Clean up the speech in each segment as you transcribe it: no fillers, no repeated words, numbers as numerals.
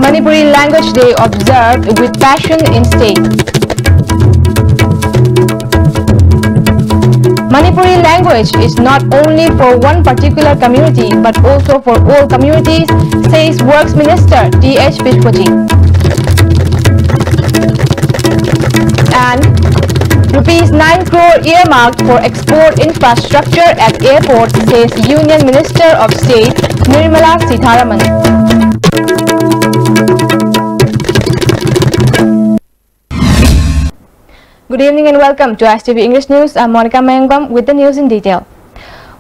Manipuri Language Day observed with passion in state. Manipuri language is not only for one particular community but also for all communities, says Works Minister T.H. Bishwajit. And Rs 9 crore earmarked for export infrastructure at airports, says Union Minister of State Nirmala Sitharaman. Good evening and welcome to ASTV English News. I'm Monica Mayangwam with the news in detail.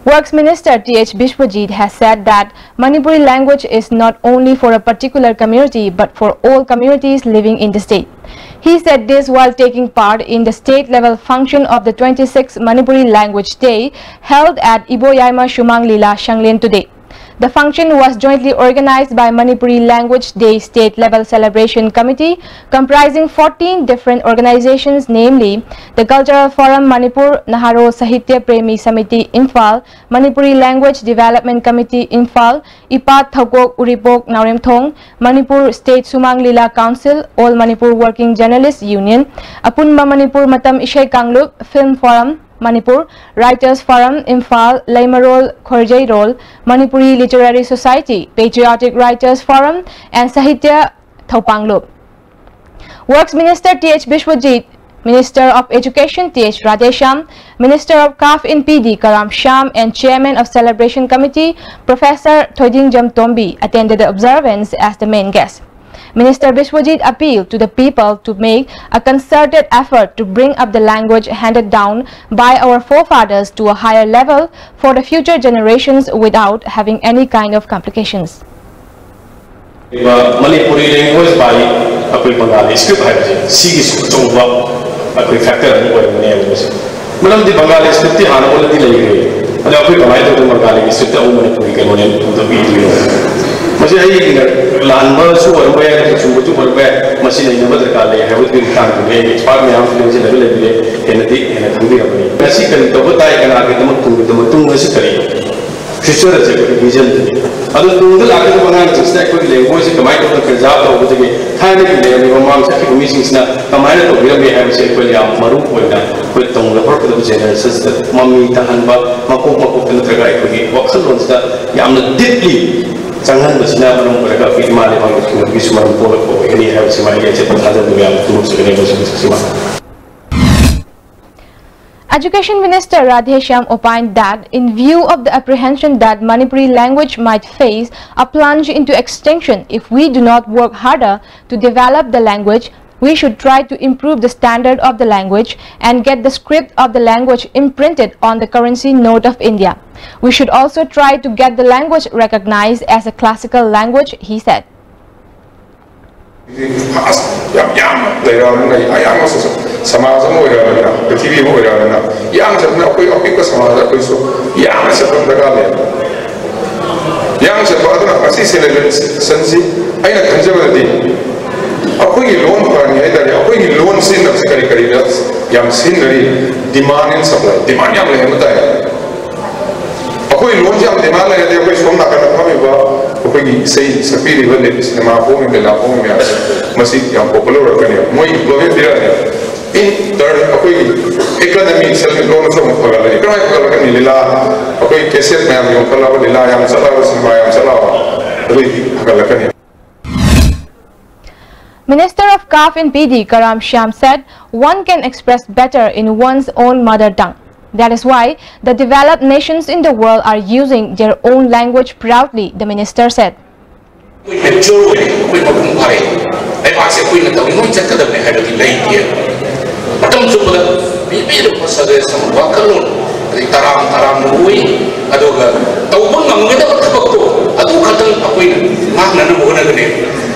Works Minister T.H. Bishwajit has said that Manipuri language is not only for a particular community but for all communities living in the state. He said this while taking part in the state-level function of the 26th Manipuri Language Day held at Iboyaima Shumang Lila Shanglen today. The function was jointly organized by Manipuri Language Day State-Level Celebration Committee, comprising 14 different organizations, namely the Cultural Forum Manipur, Naharo Sahitya Premi Samiti Imphal, Manipuri Language Development Committee Imphal, Ipat Thakok Uripok Nauremthong, Manipur State Sumang Lila Council, All Manipur Working Journalists Union, Apunma Manipur Matam Ishay Kanglup, Film Forum Manipur, Writers Forum Imphal, Laimarol Khorjai Rol, Manipuri Literary Society, Patriotic Writers Forum, and Sahitya Thopanglup. Works Minister T.H. Bishwajit, Minister of Education T.H. Radhesham, Minister of CAF in PD Karam Sham, and Chairman of Celebration Committee Professor Thoiding Jamtombi attended the observance as the main guest. Minister Bishwajit appealed to the people to make a concerted effort to bring up the language handed down by our forefathers to a higher level for the future generations without having any kind of complications. Manipuri language by apoi Bengali script hai je sigi chongwa apoi factor ani koi mane amuse malam di Bengali script ti hana bola di lai gei ade apoi kamai to Bengali script au Manipuri ke mone to bi di masi ai lanba su or ba ya su bu or ba masi nei na darkar le hai with bin kan ne expert me am se level le enati enati ga bani masi kan to batai kana ke tum masi kari future je vision adu tung la ke bangan chista ko language kamai to preserve to buje thane ki le me mam sa ki missing na kamai to bi me have se ko ya maru ko na ko tung la ko to generation mami ta hanba mako kan tra ga ko ki wakal lon sta yamna deeply jangan bersina menung mereka firman memang itu semua pokok ini harus semua dia cepat ada dua turut segera bersama. Education Minister Radhesham opined that in view of the apprehension that Manipuri language might face a plunge into extinction if we do not work harder to develop the language, we should try to improve the standard of the language and get the script of the language imprinted on the currency note of India. We should also try to get the language recognized as a classical language, he said. Akwai loan parani hai dari akwai loan sin na sekali kali na yang sin dari demand and supply demand yang leh mata hai akwai loan yang demand leh dari akwai som na kana kami ba akwai sei sapiri bale cinema phone me la phone me masih yang popular kan ya moi global dia ya in third akwai economy sel loan so mo pagala ni kana pagala kan lila akwai cassette me yang pagala lila yang salah cinema yang salah akwai pagala kan ya. Minister of CAF in PD Karam Sham said one can express better in one's own mother tongue. That is why the developed nations in the world are using their own language proudly, the minister said.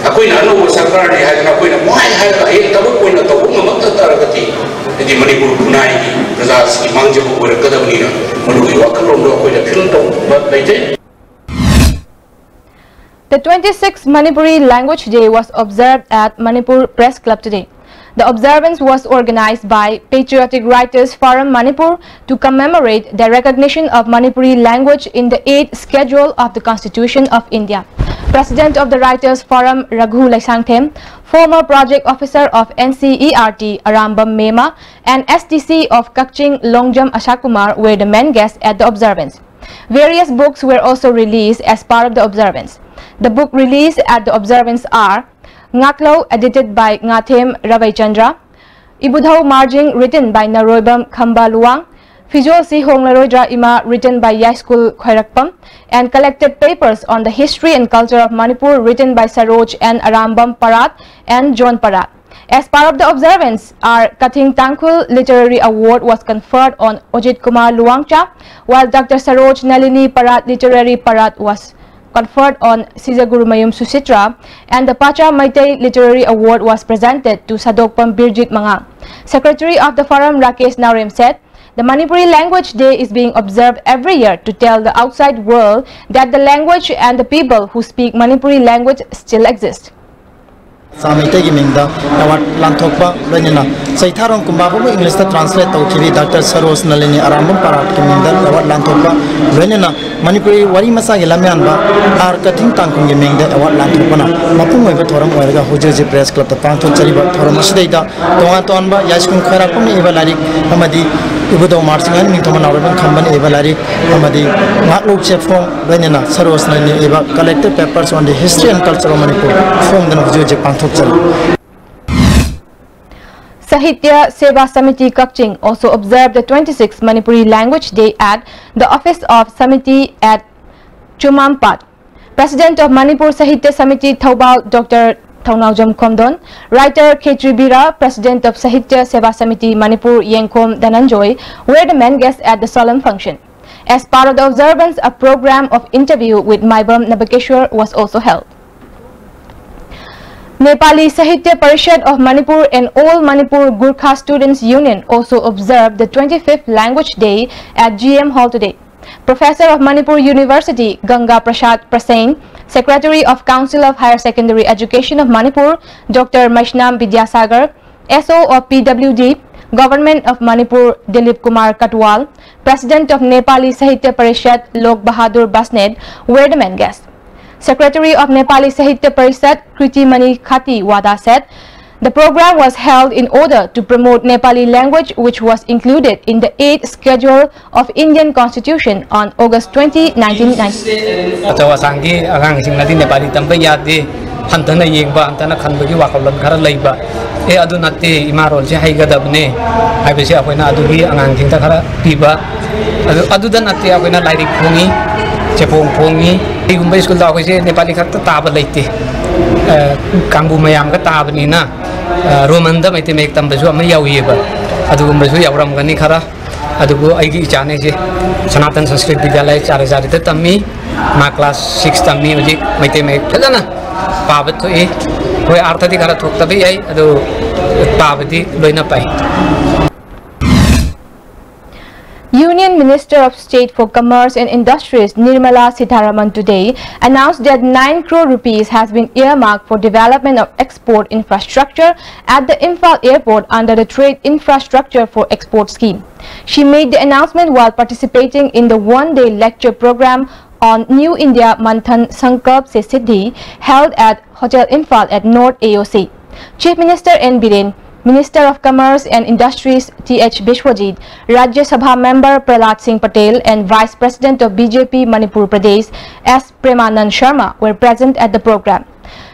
Aku nak anu sarkar ni, aku nak muai hal kaya, tapi aku nak tahu memang tertarik kati. Jadi Manipur punai ni, proses mangja aku berkata begini, menurut wakil rondo aku nak film tahu, baca. The 26th Manipuri Language Day was observed at Manipur Press Club today. The observance was organized by Patriotic Writers Forum Manipur to commemorate the recognition of Manipuri language in the 8th schedule of the Constitution of India. President of the Writers Forum Raghu Laisangthem, former project officer of NCERT Arambam Mema, and STC of Kakching Longjam Ashakumar were the main guests at the observance. Various books were also released as part of the observance. The book released at the observance are Ngaklo, edited by Ngathem Ravichandra, Ibudhau Marjing, written by Naroibam Khamba Luang, Fijol Si Hong Laroidra Ima, written by Yaiskul Khairakpam, and collected papers on the history and culture of Manipur, written by Saroj and Arambam Parat and John Parat. As part of the observance, our Kathing Tangkhul Literary Award was conferred on Ojit Kumar Luangcha, while Dr. Saroj Nalini Parat Literary Parat was conferred on Sizaguru Mayum Susitra, and the Pacha Maitei Literary Award was presented to Sadokpam Birjit Mangang. Secretary of the Forum Rakesh Naurem said, the Manipuri Language Day is being observed every year to tell the outside world that the language and the people who speak Manipuri language still exist. Samite Gimingda, Nawat Lantokpa, Lenina, Saitaron Kumbabu, English translate to TV, Dr. Saros Nalini Arambam Parat Giminda, Nawat Lantokpa, Lenina, Manipuri, Warimasa Lamianba, are cutting Tankum Giming, the Awat Lantopana, Mapum Toram, Wega, Hojoji Press Club, the Panto Chariba, Toramas data, Tomatonba, Yaskun Karapum, Evalari, Hamadi, Ibudo Martingan, Mintoman Araban Company, Evalari, Hamadi, Matluk Chefron, Lenina, Saros Nalini Eva, collected papers on the history and culture of Manipur, from the Hojoji Panto. Sahitya Seva Samiti Kakching also observed the 26th Manipuri Language Day at the office of Samiti at Chumampat. President of Manipur Sahitya Samiti Thaubal Dr. Thaunaujam Komdon, writer Khetri Bira, President of Sahitya Seva Samiti Manipur Yengkom Dananjoy were the main guests at the solemn function. As part of the observance, a program of interview with Maibam Nabakeshwar was also held. Nepali Sahitya Parishad of Manipur and All Manipur Gurkha Students Union also observed the 25th Language Day at GM Hall today. Professor of Manipur University Ganga Prasad Prasain, Secretary of Council of Higher Secondary Education of Manipur Dr. Maishnam Vidyasagar, SO of PWD, Government of Manipur Dilip Kumar Katwal, President of Nepali Sahitya Parishad Lok Bahadur Basned were the main guests. Secretary of Nepali Sahitya Parishad Kriti Mani Khati Wada said, the program was held in order to promote Nepali language, which was included in the 8th schedule of Indian Constitution on August 20, 1990. Cepong pongi, di gumbai school tahu sih Nepali kata tabel lagi, kambu mayam kata tabel ni na, Romanda itu mek tambah juga mayau iya ba, adu gumbai school ya orang mungkin kara, adu gua aigi chane sih, Sanatan Sanskrit Vidyalaya cari-cari itu tammi, ma kelas 6 tammi uji, itu mek, jadi na, pabet tu koi arta di kara thuk tapi ay, adu pabet di loina pai. Union Minister of State for Commerce and Industries Nirmala Sitharaman today announced that 9 crore rupees has been earmarked for development of export infrastructure at the Imphal airport under the Trade Infrastructure for Export scheme. She made the announcement while participating in the one-day lecture program on New India Manthan Sankalp Se Siddhi held at Hotel Imphal at North AOC. Chief Minister N. Biren, Minister of Commerce and Industries T.H. Bishwajit, Rajya Sabha Member Prahlad Singh Patel and Vice President of BJP Manipur Pradesh S. Premanand Sharma were present at the program.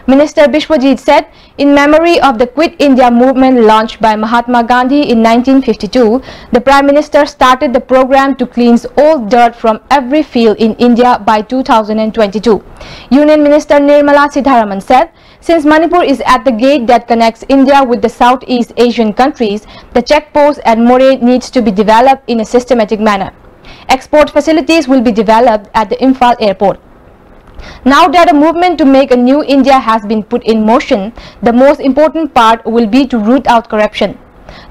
Minister Bishwajit said, in memory of the Quit India movement launched by Mahatma Gandhi in 1952, the Prime Minister started the program to cleanse all dirt from every field in India by 2022. Union Minister Nirmala Sitharaman said, since Manipur is at the gate that connects India with the Southeast Asian countries, the checkpost at Moreh needs to be developed in a systematic manner. Export facilities will be developed at the Imphal airport. Now that a movement to make a new India has been put in motion, the most important part will be to root out corruption.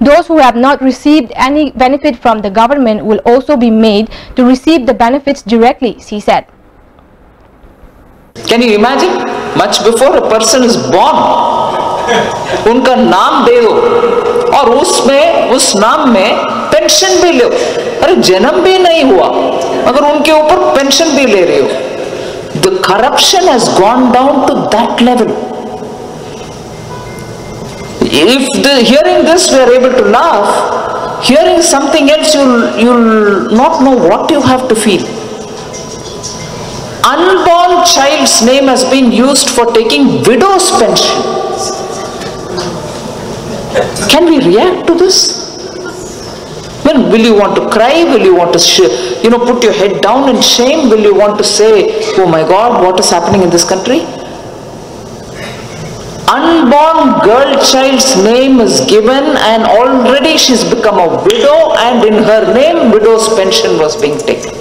Those who have not received any benefit from the government will also be made to receive the benefits directly, she said. Can you imagine? Much before a person is born, उनका नाम दे दो और उसमें उस नाम में pension भी लो. अरे जन्म भी नहीं हुआ मगर उनके ऊपर पेंशन भी ले रहे हो. The corruption has gone down to that level. If hearing this we are able to laugh, hearing something else you'll not know what you have to feel. Unborn child's name has been used for taking widow's pension. Can we react to this? Well, will you want to cry? Will you want to put your head down in shame? Will you want to say, oh my God, what is happening in this country? Unborn girl child's name is given and already she's become a widow, and in her name widow's pension was being taken.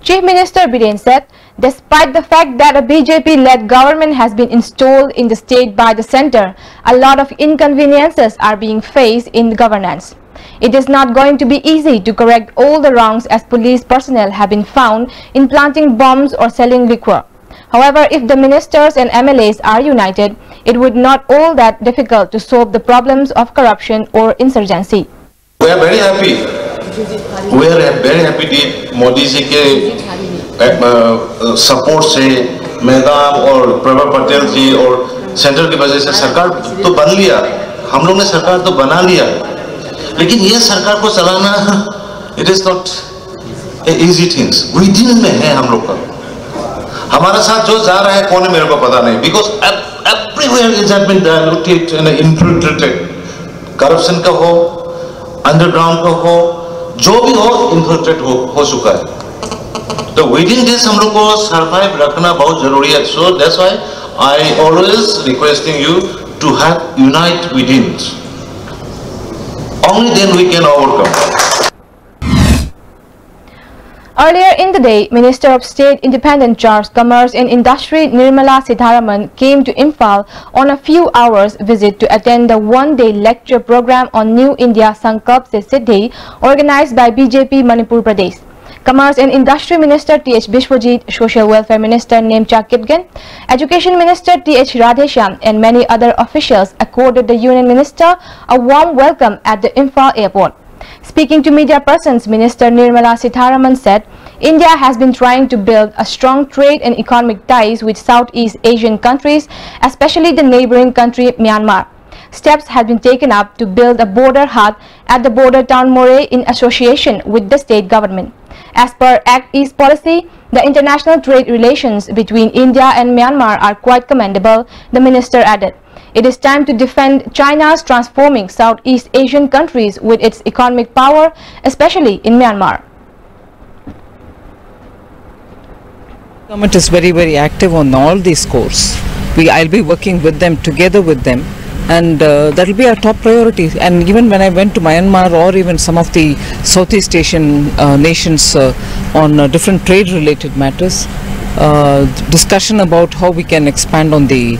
Chief Minister Biren said, despite the fact that a BJP-led government has been installed in the state by the centre, a lot of inconveniences are being faced in governance. It is not going to be easy to correct all the wrongs, as police personnel have been found in planting bombs or selling liquor. However, if the ministers and MLAs are united, it would not all that difficult to solve the problems of corruption or insurgency. We are very happy. We are very happy that Modi ji के support से मैदान और प्रभा पटेल जी और centre की वजह से सरकार तो बन लिया, हम लोग ने सरकार तो बना लिया, लेकिन ये सरकार को चलाना it is not a easy things. Within में है हम लोग का, हमारा साथ जो जा रहा है कौन है मेरे को पता नहीं, because everywhere it has been diluted and infiltrated. Corruption का हो, underground का हो, जो भी हो infiltrate हो चुका है. तो within this हम लोग को survive रखना बहुत जरूरी है. So that's why I always requesting you to have unite within. Only then we can overcome. Earlier in the day, Minister of State Independent Charge Commerce and Industry Nirmala Sitharaman came to Imphal on a few hours visit to attend the one-day lecture program on New India Sankalp Se Siddhi organized by BJP Manipur Pradesh. Commerce and Industry Minister T.H. Bishwajit, Social Welfare Minister Nemcha Kipgen, Education Minister T.H. Radheshyam and many other officials accorded the Union Minister a warm welcome at the Imphal airport. Speaking to media persons, Minister Nirmala Sitharaman said, India has been trying to build a strong trade and economic ties with Southeast Asian countries, especially the neighboring country Myanmar. Steps have been taken up to build a border hut at the border town Moreh in association with the state government. As per Act East policy, the international trade relations between India and Myanmar are quite commendable, the minister added. It is time to defend China's transforming Southeast Asian countries with its economic power, especially in Myanmar. Government is very active on all these scores. I'll be working with them, together with them, and that will be our top priority. And even when I went to Myanmar or even some of the Southeast Asian nations on different trade related matters, discussion about how we can expand on the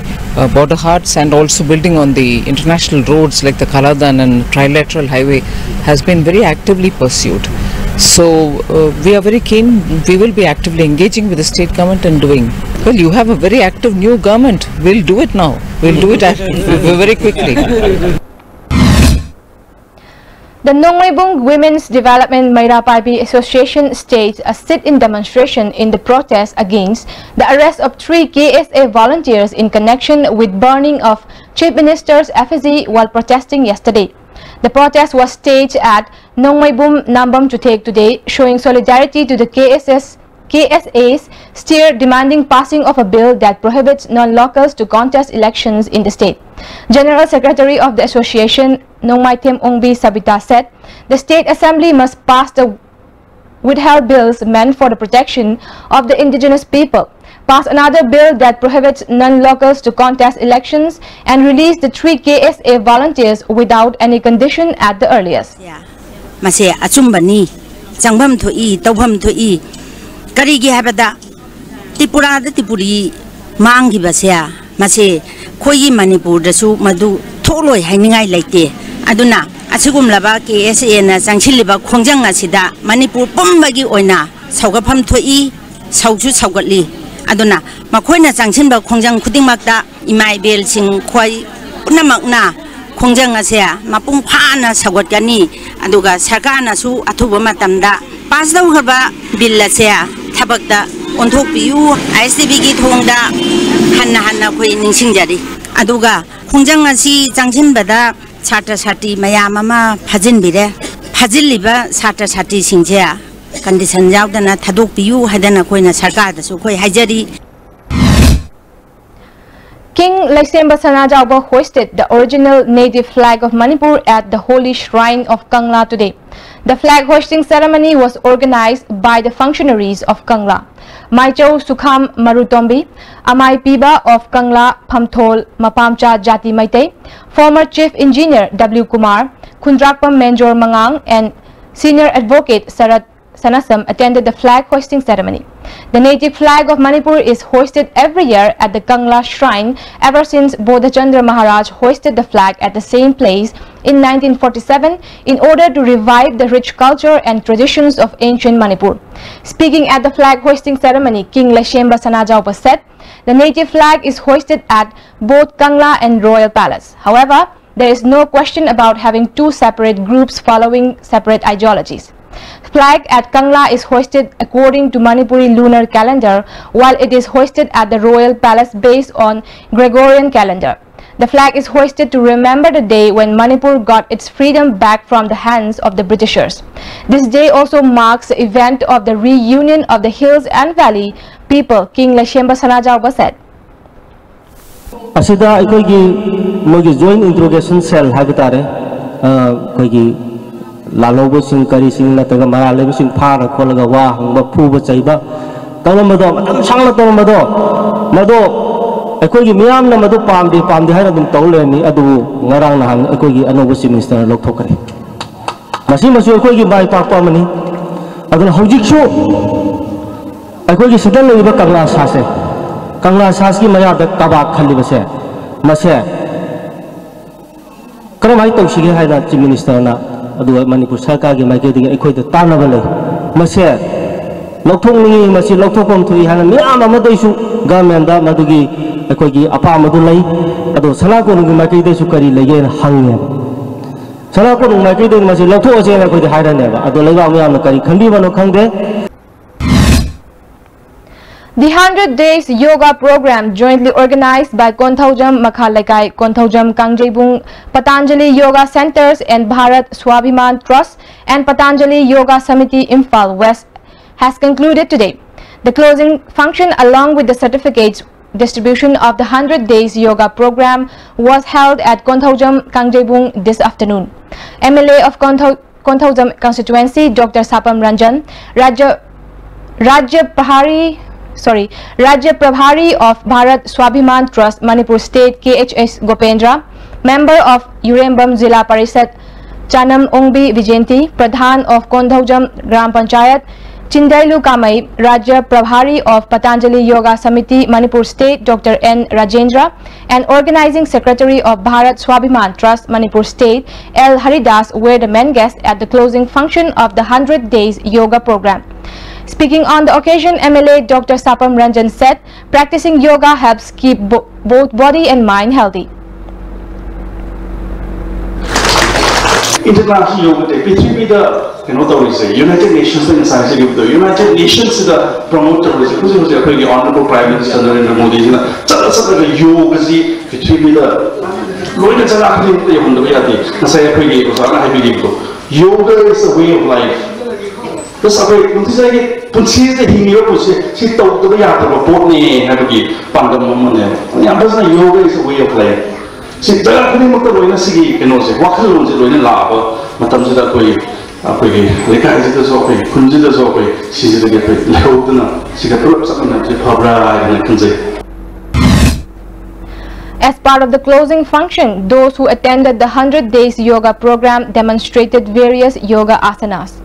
border huts and also building on the international roads like the Kaladan and Trilateral Highway has been very actively pursued. So we are very keen. We will be actively engaging with the state government and doing. Well, you have a very active new government. We'll do it now. We'll do it very quickly. The Nongmaibung Women's Development Mairapaibi Association staged a sit-in demonstration in the protest against the arrest of 3 KSA volunteers in connection with burning of Chief Minister's effigy while protesting yesterday. The protest was staged at Nongmaibum Nambam Chutek today, showing solidarity to the KSA's steer demanding passing of a bill that prohibits non-locals to contest elections in the state. General Secretary of the association, Nongmaithim Ongbi Sabita, said the State Assembly must pass the withheld bills meant for the protection of the indigenous people, pass another bill that prohibits non-locals to contest elections, and release the 3 KSA volunteers without any condition at the earliest. Mase achumbani changbam thoi tawham thoi karigi habada Tripura da Tripuri mangi basya mase khoi Manipur da su madu tholoi hainingai laite aduna achigum laba KSA na changchiliba khongjang asida Manipur pombagi oina saugapam thoi sauju saugatli aduna makhoina changchinba khongjang khudingmakta imai bel sing khoi punamakna khongjang asya mapung phana saugotgani aduga sarkarna su athuba matamda pasdau haba bill asya ꯊꯕꯛꯇ ꯑꯣꯟꯊꯣꯛꯄꯤꯌꯨ ISTBꯒꯤ ꯊꯣꯡꯗ ꯍꯟꯅ ꯑꯩꯈꯣꯏ ꯅꯤꯡꯁꯤꯡꯖꯔꯤ ꯑꯗꯨꯒ ꯈꯣꯡꯖꯪ ꯑꯁꯤ ꯆꯪꯁꯤꯟꯕꯗ ꯁꯥꯇ꯭ꯔ ꯁꯥꯇ꯭ꯔꯤ ꯃꯌꯥꯝ ꯑꯃ ꯐꯥꯖꯤꯟꯕꯤꯔꯦ ꯐꯥꯖꯤꯜꯂꯤꯕ ꯁꯥꯇ꯭ꯔ ꯁꯥꯇ꯭ꯔꯤꯁꯤꯡꯁꯦ condition yaudana thadok piyu hadana koina sarkar da su koi haijari. King Laisemba Sanajauba hoisted the original native flag of Manipur at the holy shrine of Kangla today. The flag hoisting ceremony was organized by the functionaries of Kangla. Maichau Sukham Marutombi, Amai Piba of Kangla Pamthol Mapamcha Jati Maitei, former Chief Engineer W. Kumar, Kundrakpam Menjor Mangang and Senior Advocate Sarat Sanasam attended the flag hoisting ceremony. The native flag of Manipur is hoisted every year at the Kangla shrine ever since Bodhachandra Maharaj hoisted the flag at the same place in 1947 in order to revive the rich culture and traditions of ancient Manipur. Speaking at the flag hoisting ceremony, King Laisemba Sanajauba said the native flag is hoisted at both Kangla and Royal Palace. However, there is no question about having two separate groups following separate ideologies. Flag at Kangla is hoisted according to Manipuri lunar calendar, while it is hoisted at the Royal Palace based on Gregorian calendar. The flag is hoisted to remember the day when Manipur got its freedom back from the hands of the Britishers. This day also marks the event of the reunion of the hills and valley people, King Laisemba Sanajauba said. Asida aikogi mogi joint interrogation cell habitare koigi Lalobo sing kari sing na taga marale sing phara kholaga wa hangba phuba chaiba tawlamado matam sangla tawlamado mado aikogi miyam na madu pamdi haina dum tawleni adu ngarang na hang aikogi anobo chief minister lokthokare masi masu aikogi bai pakpa mani aduna hojik su aikogi sidal leiba Kangla sas ki maya da tabak khali base mase karamai tawsige haina chief minister na adu Manipur Sarkar gi maike ding ekhoi da tanaba le mase lokthongni masi lokthopom thui hana miyam ama daisu government da madugi ekhoi gi apa madu lai adu sanakon gi maike daisu kari lege hangne sanakon maike ding masi loktho ase na khoi da hairane ba adu leiba miyam na kari khandi bano khangde. The 100 Days Yoga Program, jointly organized by Konthaujam Makhalaikai, Konthaujam Kangjebung, Patanjali Yoga Centers and Bharat Swabhiman Trust and Patanjali Yoga Samiti Imphal West, has concluded today. The closing function along with the certificates distribution of the 100 Days Yoga Program was held at Konthaujam Kangjebung this afternoon. MLA of Konthaujam constituency, Dr. Sapam Ranjan, Rajya Prabhari of Bharat Swabhiman Trust, Manipur State, KHS Gopendra, member of Urembam Zilla Parishad, Chanam Ongbi Vijayanti, Pradhan of Konthaujam Gram Panchayat, Chindailu Kamai, Rajya Prabhari of Patanjali Yoga Samiti, Manipur State, Dr. N. Rajendra, and Organizing Secretary of Bharat Swabhiman Trust, Manipur State, L. Haridas, were the main guests at the closing function of the 100 Days Yoga Program. Speaking on the occasion, MLA Dr. Sapam Ranjan said, practicing yoga helps keep both body and mind healthy. International Yoga Day, United Nations the United Nations promoter Honorable Prime Minister Narendra Modi yoga is a way of life. This is a punci the hinyo she talked to the yard botany and pandam. Yoga is a way of life. She tell me what the Royal can also walk along the Royal lava, Matamsa Koi, Leka is okay, Kunji is okay, she's the get Laudana, she got up something like Habra and Kanze. As part of the closing function, those who attended the 100 Days Yoga Program demonstrated various yoga asanas.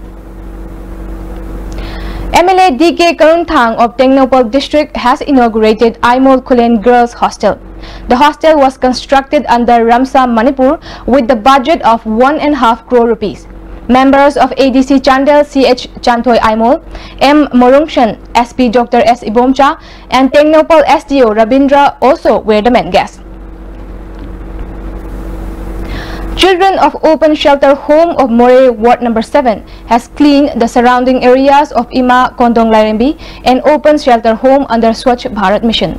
MLA DK Karunthang of Tengnopal District has inaugurated Aimol Kulen Girls Hostel. The hostel was constructed under Ramsa Manipur with the budget of 1.5 crore rupees. Members of ADC Chandel CH Chantoy Aimol, M. Morungshan, SP Dr. S. Ibomcha, and Tengnopal SDO Rabindra also were the main guests. Children of Open Shelter Home of More Ward Number 7 has cleaned the surrounding areas of Ima Kondong Lairembi and Open Shelter Home under Swachh Bharat Mission.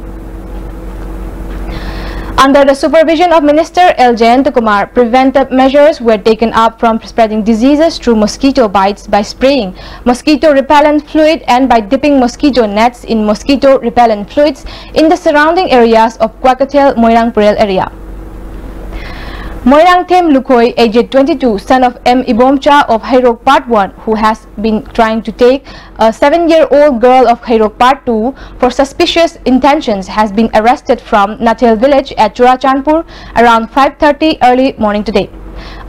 Under the supervision of Minister L. Jayanta Kumar, preventive measures were taken up from spreading diseases through mosquito bites by spraying mosquito repellent fluid and by dipping mosquito nets in mosquito repellent fluids in the surrounding areas of Quacatel Moirang Purel area. Moirang Them Lukhoi, aged 22, son of M. Ibomcha of Hairok Part 1, who has been trying to take a 7-year-old girl of Hairok Part 2 for suspicious intentions, has been arrested from Nathel village at Churachandpur around 5:30 early morning today.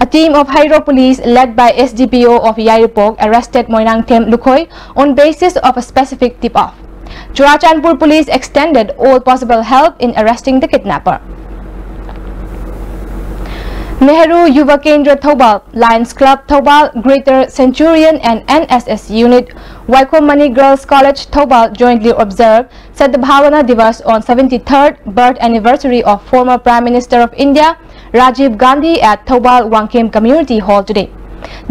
A team of Hairok police led by SDPO of Yairupok arrested Moirang Them Lukhoi on basis of a specific tip-off. Churachandpur police extended all possible help in arresting the kidnapper. Nehru Yuva Kendra Thoubal, Lions Club Thoubal, Greater Centurion and NSS Unit, Waikomani Girls College Thoubal jointly observed Sadbhavana Divas on 73rd birth anniversary of former Prime Minister of India, Rajiv Gandhi at Thoubal Wangkhem Community Hall today.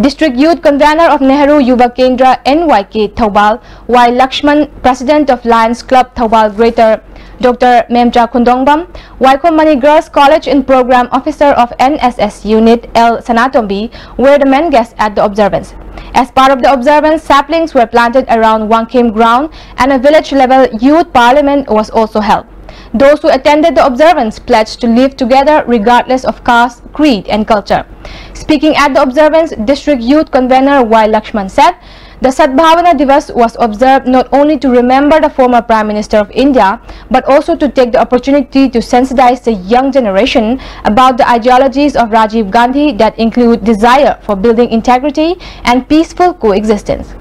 District Youth Convener of Nehru Yuva Kendra NYK Thoubal, Y. Lakshman, President of Lions Club Thoubal Greater, Dr. Memcha Kundongbam, Waikomani Girls College and Program Officer of NSS Unit L. Sanatombi were the main guests at the observance. As part of the observance, saplings were planted around Wangkhem ground and a village-level youth parliament was also held. Those who attended the observance pledged to live together regardless of caste, creed and culture. Speaking at the observance, District Youth Convener Y. Lakshman said, the Sadbhavana Divas was observed not only to remember the former Prime Minister of India, but also to take the opportunity to sensitize the young generation about the ideologies of Rajiv Gandhi that include desire for building integrity and peaceful coexistence.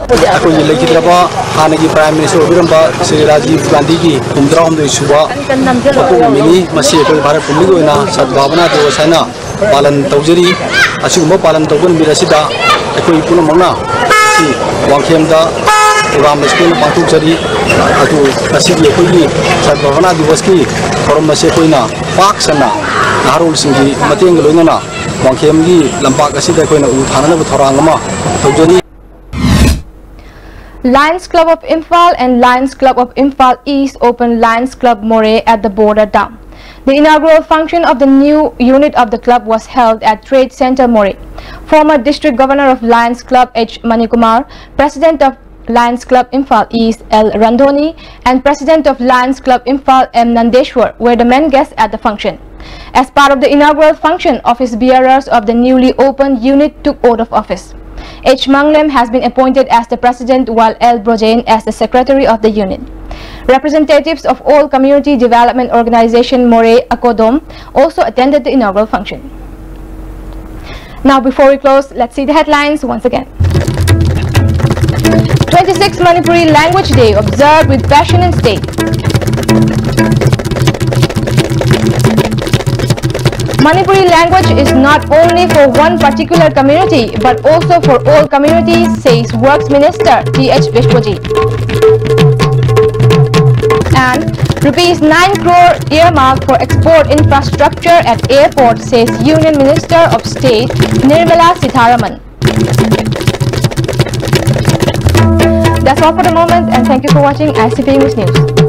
Prime Minister Sri Rajiv Gandhi ki Humdrahumdoi Suba Mini Masi Bharat Pumigona Sadbhavana Divasana Palan Taujari Asuma Palan Togun Mirasida Ekoi Punamana Si Wangkhem da Ram School Patu Jari Atu Asidi Ekoi Sadbhavana Divaski Forum Masi Koina Paksana Narul Singhi Mateng Lunana Wangkhem gi Lampak Asida Koina Uthana Thorangama Taujari. Lions Club of Imphal and Lions Club of Imphal East opened Lions Club More at the border dam. The inaugural function of the new unit of the club was held at Trade Center More. Former District Governor of Lions Club H. Manikumar, President of Lions Club Imphal East L. Randhoni and President of Lions Club Imphal M. Nandeshwar were the main guests at the function. As part of the inaugural function, office bearers of the newly opened unit took oath of office. H. Manglem has been appointed as the president while L. Brojain as the secretary of the unit. Representatives of all community development organization More Akodom also attended the inaugural function. Now before we close, let's see the headlines once again. 26th Manipuri Language Day observed with passion and state. Manipuri language is not only for one particular community but also for all communities, says Works Minister T.H. Bishwajit. And Rs 9 crore earmarked for export infrastructure at airport, says Union Minister of State Nirmala Sitharaman. That's all for the moment, and thank you for watching ICP English News.